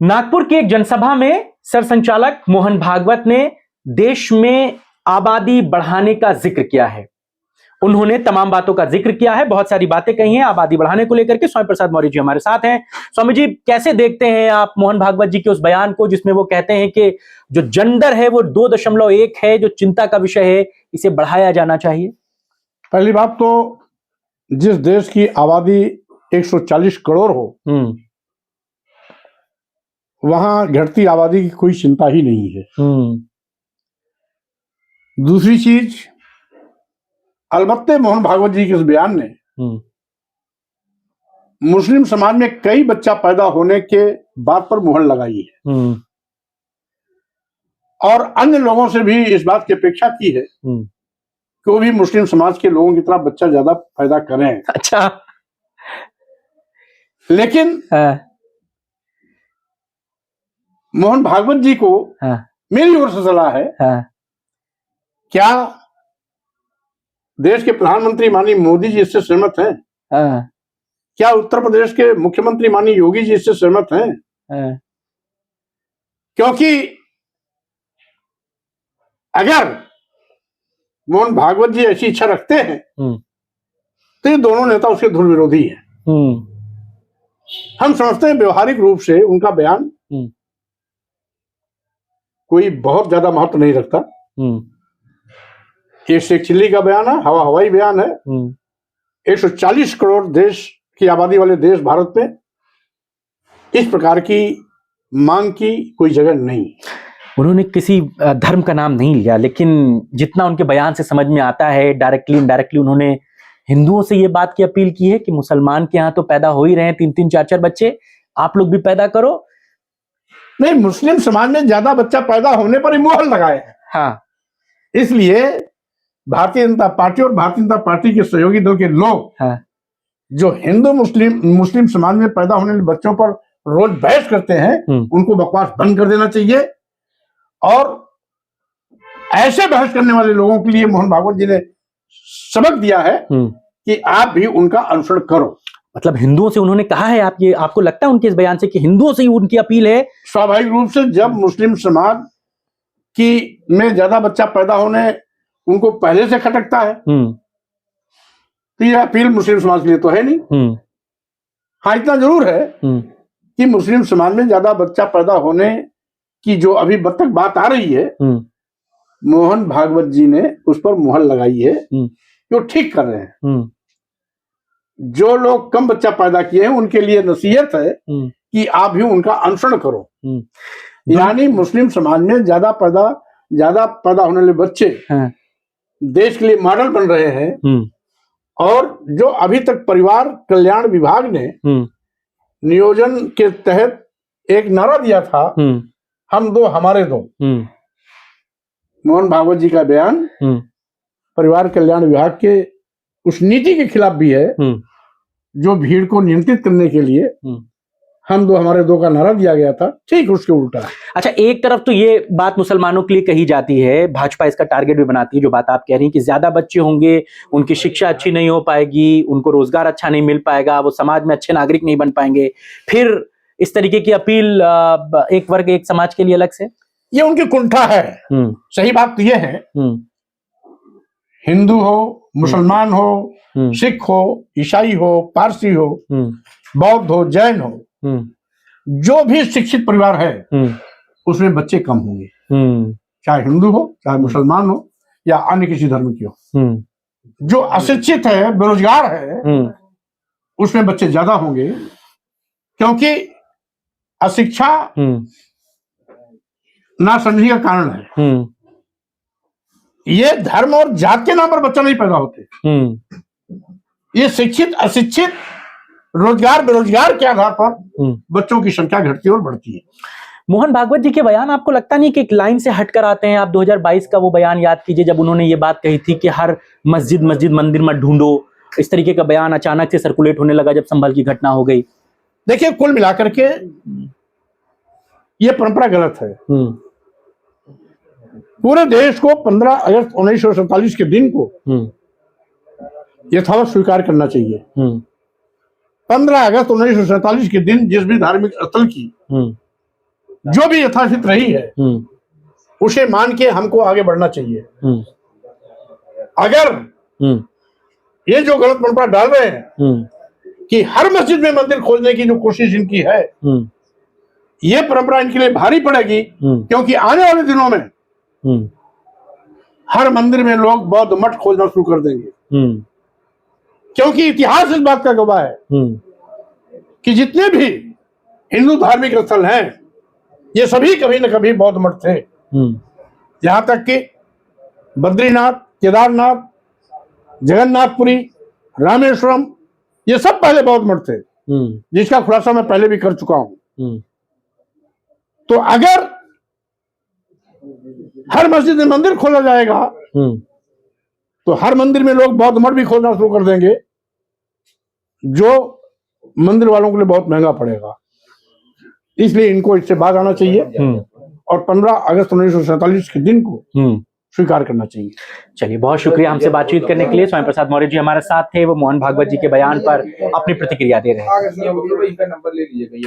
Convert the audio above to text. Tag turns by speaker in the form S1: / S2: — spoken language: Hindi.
S1: नागपुर की एक जनसभा में सरसंचालक मोहन भागवत ने देश में आबादी बढ़ाने का जिक्र किया है। उन्होंने तमाम बातों का जिक्र किया है, बहुत सारी बातें कही हैं आबादी बढ़ाने को लेकर के। स्वामी प्रसाद मौर्य जी हमारे साथ हैं। स्वामी जी, कैसे देखते हैं आप मोहन भागवत जी के उस बयान को जिसमें वो कहते हैं कि जो जेंडर है वो 2.1 है, जो चिंता का विषय है, इसे बढ़ाया जाना चाहिए?
S2: पहली बात तो जिस देश की आबादी 140 करोड़ हो, वहां घटती आबादी की कोई चिंता ही नहीं है। दूसरी चीज, अलबत्ते मोहन भागवत जी के इस बयान ने मुस्लिम समाज में कई बच्चा पैदा होने के बात पर मुहर लगाई है और अन्य लोगों से भी इस बात की अपेक्षा की है कि वो भी मुस्लिम समाज के लोगों की तरह बच्चा ज्यादा पैदा करें।
S1: अच्छा,
S2: लेकिन मोहन भागवत जी को मेरी ओर से सलाह है, क्या देश के प्रधानमंत्री माननीय मोदी जी इससे सहमत हैं? क्या उत्तर प्रदेश के मुख्यमंत्री माननीय योगी जी इससे सहमत हैं? क्योंकि अगर मोहन भागवत जी ऐसी इच्छा रखते हैं तो ये दोनों नेता उसके ध्रुव विरोधी हैं। हम समझते हैं व्यवहारिक रूप से उनका बयान कोई बहुत ज्यादा महत्व नहीं रखता। ये शेख चिल्ली का बयान है, हवाई बयान है। 140 करोड़ देश की आबादी वाले देश भारत में इस प्रकार की मांग की कोई जगह नहीं।
S1: उन्होंने किसी धर्म का नाम नहीं लिया, लेकिन जितना उनके बयान से समझ में आता है, डायरेक्टली इनडायरेक्टली उन्होंने हिंदुओं से ये बात की अपील की है कि मुसलमान के यहाँ तो पैदा हो ही रहे हैं 3-3, 4-4 बच्चे, आप लोग भी पैदा करो।
S2: नहीं, मुस्लिम समाज में ज्यादा बच्चा पैदा होने पर ही मुहर लगाए हैं।
S1: हाँ,
S2: इसलिए भारतीय जनता पार्टी और भारतीय जनता पार्टी के सहयोगी दल के लोग जो हिंदू मुस्लिम समाज में पैदा होने वाले बच्चों पर रोज बहस करते हैं, उनको बकवास बंद कर देना चाहिए। और ऐसे बहस करने वाले लोगों के लिए मोहन भागवत जी ने सबक दिया है कि आप भी उनका अनुसरण करो।
S1: मतलब हिंदुओं से उन्होंने कहा है, आप ये आपको लगता है उनके इस बयान से कि हिंदुओं से ही उनकी अपील है?
S2: स्वाभाविक रूप से जब मुस्लिम समाज की में ज्यादा बच्चा पैदा होने उनको पहले से खटकता है तो यह अपील मुस्लिम समाज के लिए तो है नहीं। हाँ, इतना जरूर है कि मुस्लिम समाज में ज्यादा बच्चा पैदा होने की जो अभी तक बात आ रही है, मोहन भागवत जी ने उस पर मुहर लगाई है कि वो ठीक कर रहे हैं। जो लोग कम बच्चा पैदा किए हैं उनके लिए नसीहत है कि आप भी उनका अनुसरण करो। यानी मुस्लिम समाज में ज्यादा पैदा होने वाले बच्चे देश के लिए मॉडल बन रहे हैं। और जो अभी तक परिवार कल्याण विभाग ने नियोजन के तहत एक नारा दिया था, हम दो हमारे दो, मोहन भागवत जी का बयान परिवार कल्याण विभाग के उस नीति के खिलाफ भी है जो भीड़ को नियंत्रित करने के लिए हम दो हमारे दो का नारा दिया गया था, ठीक उसके उल्टा।
S1: अच्छा, एक तरफ तो ये बात मुसलमानों के लिए कही जाती है, भाजपा इसका टारगेट भी बनाती है, जो बात आप कह रही हैं कि ज्यादा बच्चे होंगे, उनकी शिक्षा अच्छी नहीं हो पाएगी, उनको रोजगार अच्छा नहीं मिल पाएगा, वो समाज में अच्छे नागरिक नहीं बन पाएंगे। फिर इस तरीके की अपील एक वर्ग एक समाज के लिए अलग से,
S2: ये उनकी कुंठा है। सही बात तो ये है, हिंदू हो, मुसलमान हो, सिख हो, ईसाई हो, पारसी हो, बौद्ध हो, जैन हो, जो भी शिक्षित परिवार है उसमें बच्चे कम होंगे, चाहे हिंदू हो, चाहे मुसलमान हो या अन्य किसी धर्म की हो। जो अशिक्षित है, बेरोजगार है, उसमें बच्चे ज्यादा होंगे, क्योंकि अशिक्षा ना समझने का कारण है। ये धर्म और जात के नाम पर बच्चा नहीं पैदा होते। ये शिक्षित अशिक्षित, रोजगार बेरोजगार के आधार पर बच्चों की संख्या घटती और बढ़ती है।
S1: मोहन भागवत जी के बयान आपको लगता नहीं कि एक लाइन से हटकर आते हैं? आप 2022 का वो बयान याद कीजिए जब उन्होंने ये बात कही थी कि हर मस्जिद मंदिर मत ढूंढो। इस तरीके का बयान अचानक से सर्कुलेट होने लगा जब संभल की घटना हो गई।
S2: देखिए, कुल मिलाकर के ये परंपरा गलत है। पूरे देश को 15 अगस्त 1947 के दिन को यथावत स्वीकार करना चाहिए। 15 अगस्त 1947 के दिन जिस भी धार्मिक स्थल की जो भी यथास्थित रही है उसे मान के हमको आगे बढ़ना चाहिए। अगर ये जो गलत परंपरा डाल रहे हैं कि हर मस्जिद में मंदिर खोलने की जो कोशिश इनकी है, ये परंपरा इनके लिए भारी पड़ेगी, क्योंकि आने वाले दिनों में हर मंदिर में लोग बौद्ध मठ खोजना शुरू कर देंगे। क्योंकि इतिहास इस बात का गवाह है कि जितने भी हिंदू धार्मिक स्थल हैं, ये सभी कभी न कभी बौद्ध मठ थे। यहां तक कि बद्रीनाथ, केदारनाथ, जगन्नाथपुरी, रामेश्वरम, ये सब पहले बौद्ध मठ थे, जिसका खुलासा मैं पहले भी कर चुका हूं। तो अगर हर मस्जिद में मंदिर खोला जाएगा तो हर मंदिर में लोग बौद्ध मठ भी खोलना शुरू कर देंगे, जो मंदिर वालों के लिए बहुत महंगा पड़ेगा। इसलिए इनको इससे बाहर आना चाहिए और 15 अगस्त 1947 के दिन को स्वीकार करना चाहिए।
S1: चलिए, बहुत शुक्रिया हमसे बातचीत करने के लिए। स्वामी प्रसाद मौर्य जी हमारे साथ थे, वो मोहन भागवत जी के बयान पर अपनी प्रतिक्रिया दे रहे हैं।